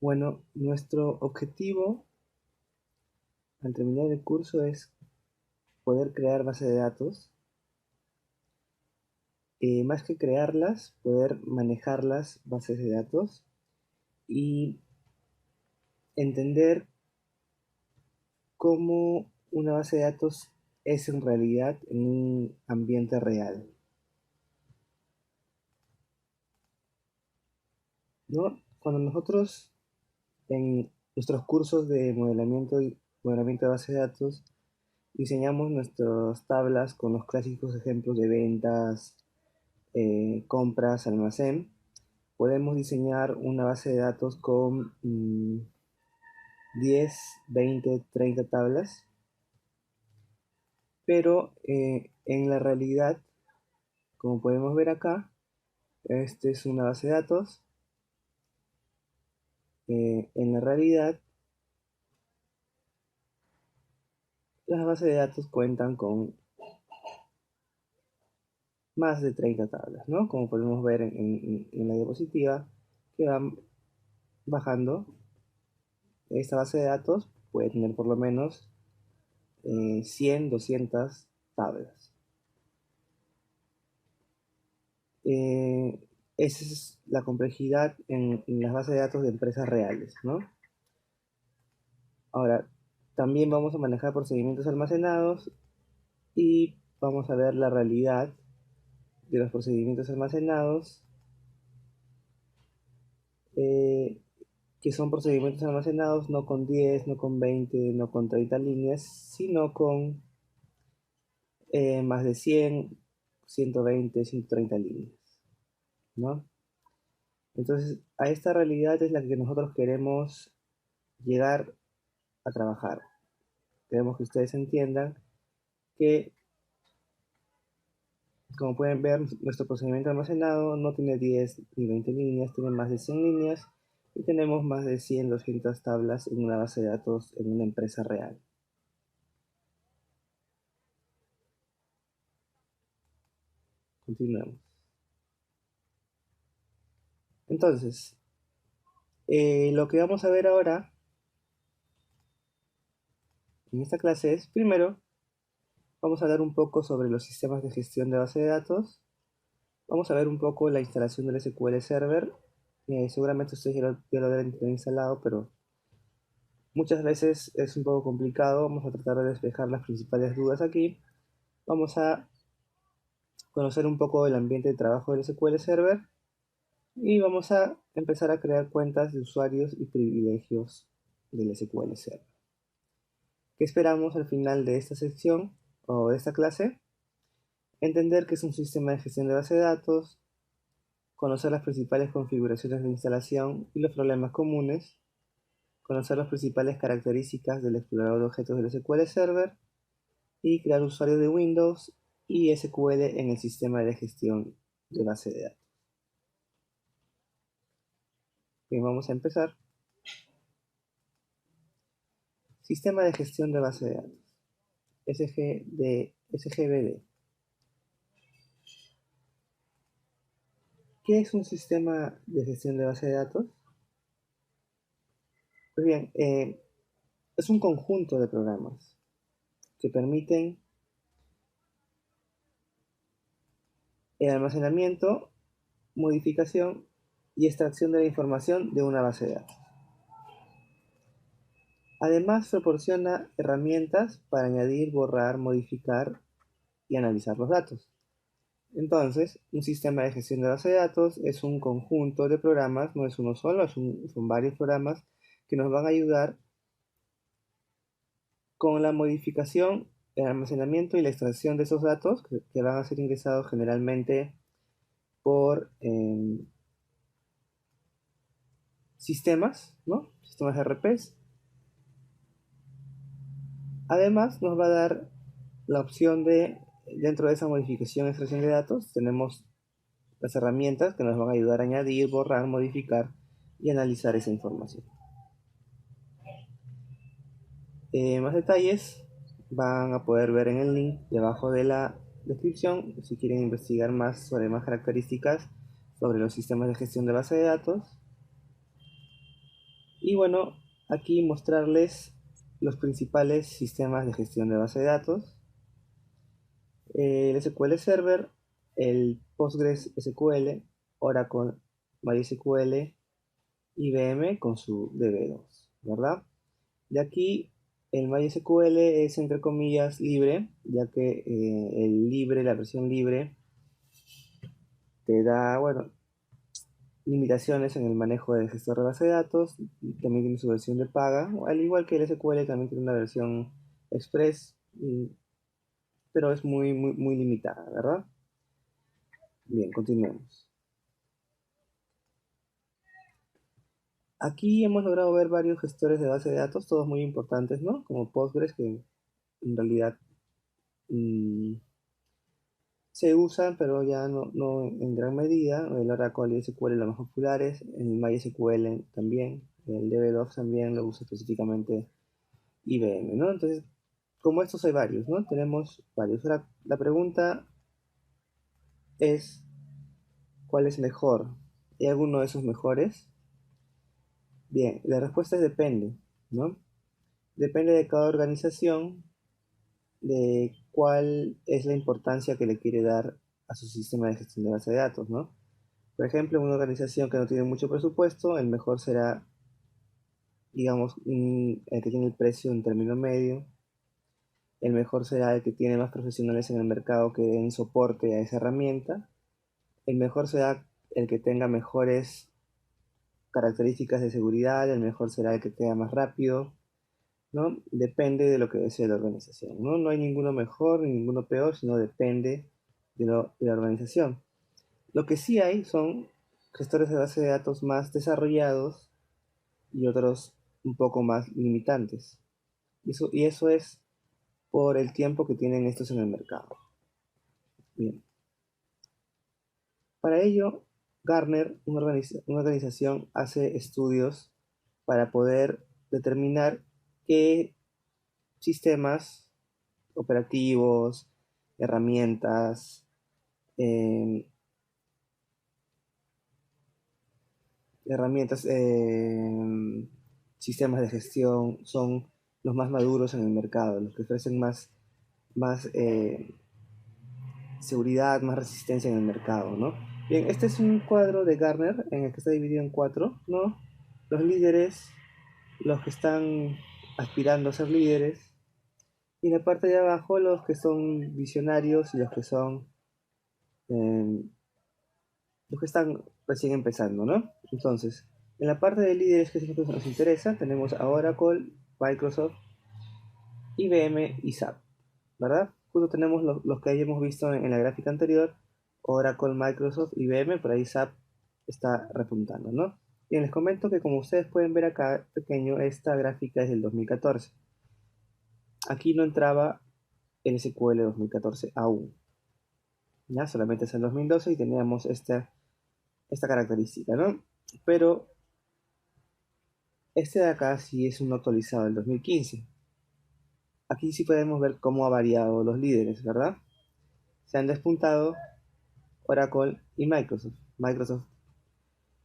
Bueno, nuestro objetivo al terminar el curso es poder crear bases de datos, más que crearlas, poder manejar las bases de datos y entender cómo una base de datos es en realidad en un ambiente real, ¿no? Cuando nosotros en nuestros cursos de modelamiento de base de datos diseñamos nuestras tablas con los clásicos ejemplos de ventas, compras, almacén, podemos diseñar una base de datos con 10, 20, 30 tablas, pero en la realidad, como podemos ver acá, esta es una base de datos. En la realidad, las bases de datos cuentan con más de 30 tablas, ¿no? Como podemos ver en la diapositiva, que van bajando. Esta base de datos puede tener por lo menos 100, 200 tablas. Eh, Esa es la complejidad en las bases de datos de empresas reales, ¿no? Ahora, también vamos a manejar procedimientos almacenados y vamos a ver la realidad de los procedimientos almacenados, eh, que son procedimientos almacenados no con 10, no con 20, no con 30 líneas, sino con más de 100, 120, 130 líneas, ¿no? Entonces, a esta realidad es la que nosotros queremos llegar a trabajar. Queremos que ustedes entiendan que, como pueden ver, nuestro procedimiento almacenado no tiene 10 ni 20 líneas, tiene más de 100 líneas y tenemos más de 100, 200 tablas en una base de datos en una empresa real. Continuamos. Entonces, lo que vamos a ver ahora en esta clase es, primero, vamos a hablar un poco sobre los sistemas de gestión de base de datos. Vamos a ver un poco la instalación del SQL Server. Seguramente ustedes ya lo deben tener instalado, pero muchas veces es un poco complicado. Vamos a tratar de despejar las principales dudas aquí. Vamos a conocer un poco el ambiente de trabajo del SQL Server y vamos a empezar a crear cuentas de usuarios y privilegios del SQL Server. ¿Qué esperamos al final de esta sección o de esta clase? Entender qué es un sistema de gestión de base de datos, conocer las principales configuraciones de instalación y los problemas comunes, conocer las principales características del explorador de objetos del SQL Server y crear usuarios de Windows y SQL en el sistema de gestión de base de datos. Bien, vamos a empezar. Sistema de gestión de base de datos. SGBD. ¿Qué es un sistema de gestión de base de datos? Pues bien, es un conjunto de programas que permiten el almacenamiento, modificación y extracción de la información de una base de datos. Además, proporciona herramientas para añadir, borrar, modificar y analizar los datos. Entonces, un sistema de gestión de base de datos es un conjunto de programas, no es uno solo, son varios programas que nos van a ayudar con la modificación, el almacenamiento y la extracción de esos datos que van a ser ingresados generalmente por sistemas, ¿no? Sistemas RPs. Además, nos va a dar la opción de, dentro de esa modificación y extracción de datos, tenemos las herramientas que nos van a ayudar a añadir, borrar, modificar y analizar esa información. Más detalles van a poder ver en el link debajo de la descripción si quieren investigar más sobre más características sobre los sistemas de gestión de base de datos. Y bueno, aquí mostrarles los principales sistemas de gestión de base de datos. El SQL Server, el Postgres SQL, Oracle, MySQL, IBM con su DB2, ¿verdad? De aquí el MySQL es entre comillas libre, ya que la versión libre, te da, bueno, limitaciones en el manejo del gestor de base de datos, también tiene su versión de paga, al igual que el SQL también tiene una versión express, pero es muy limitada, ¿verdad? Bien, continuemos. Aquí hemos logrado ver varios gestores de base de datos, todos muy importantes, ¿no? Como Postgres, que en realidad mm, se usan, pero ya no en gran medida. El Oracle y SQL los más populares, el MySQL también, el DB2 también lo usa específicamente IBM, ¿no? Entonces, como estos hay varios, ¿no? Tenemos varios. Ahora, la pregunta es, ¿cuál es mejor? ¿Hay alguno de esos mejores? Bien, la respuesta es depende, ¿no? Depende de cada organización, de cuál es la importancia que le quiere dar a su sistema de gestión de base de datos, ¿no? Por ejemplo, en una organización que no tiene mucho presupuesto, el mejor será, digamos, el que tiene el precio en término medio. El mejor será el que tiene más profesionales en el mercado que den soporte a esa herramienta. El mejor será el que tenga mejores características de seguridad. El mejor será el que tenga más rápido, ¿no? Depende de lo que desee la organización, ¿no? No hay ninguno mejor ni ninguno peor, sino depende de la organización. Lo que sí hay son gestores de base de datos más desarrollados y otros un poco más limitantes. Y eso es por el tiempo que tienen estos en el mercado. Bien. Para ello, Gartner, una organización, hace estudios para poder determinar qué sistemas operativos, herramientas, eh, herramientas, sistemas de gestión son los más maduros en el mercado, los que ofrecen más seguridad, más resistencia en el mercado, ¿no? Bien, este es un cuadro de Gartner en el que está dividido en cuatro, ¿no? Los líderes, los que están aspirando a ser líderes, y en la parte de abajo los que son visionarios y eh, los que están recién empezando, ¿no? Entonces, en la parte de líderes que es lo que nos interesa, tenemos a Oracle, Microsoft, IBM y SAP, ¿verdad? Justo tenemos los que hayamos visto en la gráfica anterior, Oracle, Microsoft, IBM, por ahí SAP está repuntando, ¿no? Bien, les comento que como ustedes pueden ver acá, pequeño, esta gráfica es del 2014. Aquí no entraba el SQL 2014 aún, ¿ya? Solamente es el 2012 y teníamos esta característica, ¿no? Pero este de acá sí es un actualizado del 2015. Aquí sí podemos ver cómo ha variado los líderes, ¿verdad? Se han despuntado Oracle y Microsoft. Microsoft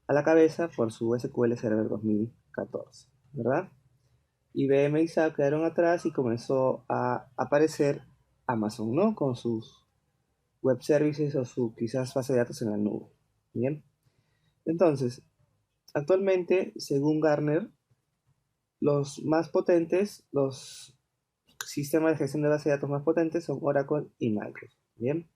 a la cabeza por su SQL Server 2014, ¿verdad? IBM y SAP quedaron atrás y comenzó a aparecer Amazon, ¿no? Con sus web services o su quizás base de datos en la nube. Bien. Entonces, actualmente, según Gartner, los más potentes, los sistemas de gestión de base de datos más potentes son Oracle y Microsoft. Bien.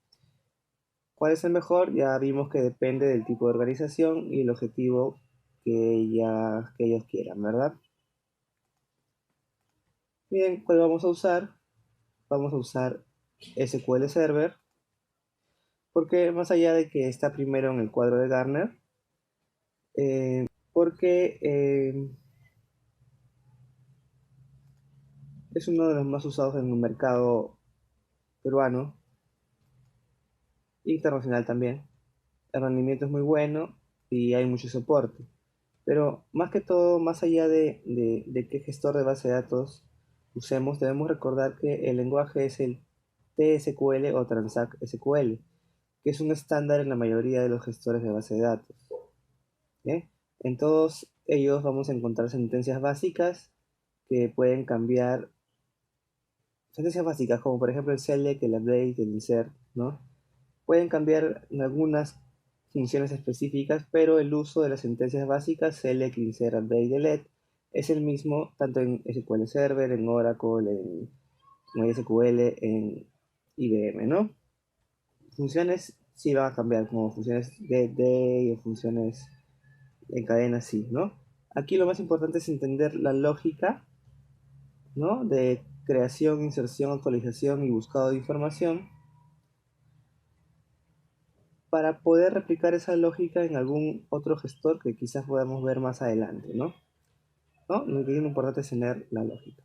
¿Cuál es el mejor? Ya vimos que depende del tipo de organización y el objetivo que ellos quieran, ¿verdad? Bien, ¿cuál vamos a usar? Vamos a usar SQL Server, porque más allá de que está primero en el cuadro de Gartner, porque es uno de los más usados en el mercado peruano e internacional también. El rendimiento es muy bueno y hay mucho soporte. Pero más que todo, más allá de qué gestor de base de datos usemos, debemos recordar que el lenguaje es el TSQL o Transact SQL, que es un estándar en la mayoría de los gestores de base de datos. ¿Bien? En todos ellos vamos a encontrar sentencias básicas que pueden cambiar, sentencias básicas como por ejemplo el select, el update, el insert, ¿no? Pueden cambiar en algunas funciones específicas, pero el uso de las sentencias básicas, select, insert, update, delete, es el mismo tanto en SQL Server, en Oracle, en MySQL, en IBM, ¿no? Funciones sí van a cambiar, como funciones de o funciones en cadena sí, ¿no? Aquí lo más importante es entender la lógica, ¿no? De creación, inserción, actualización y buscado de información para poder replicar esa lógica en algún otro gestor que quizás podamos ver más adelante, ¿no? ¿No? Lo que es importante es tener la lógica.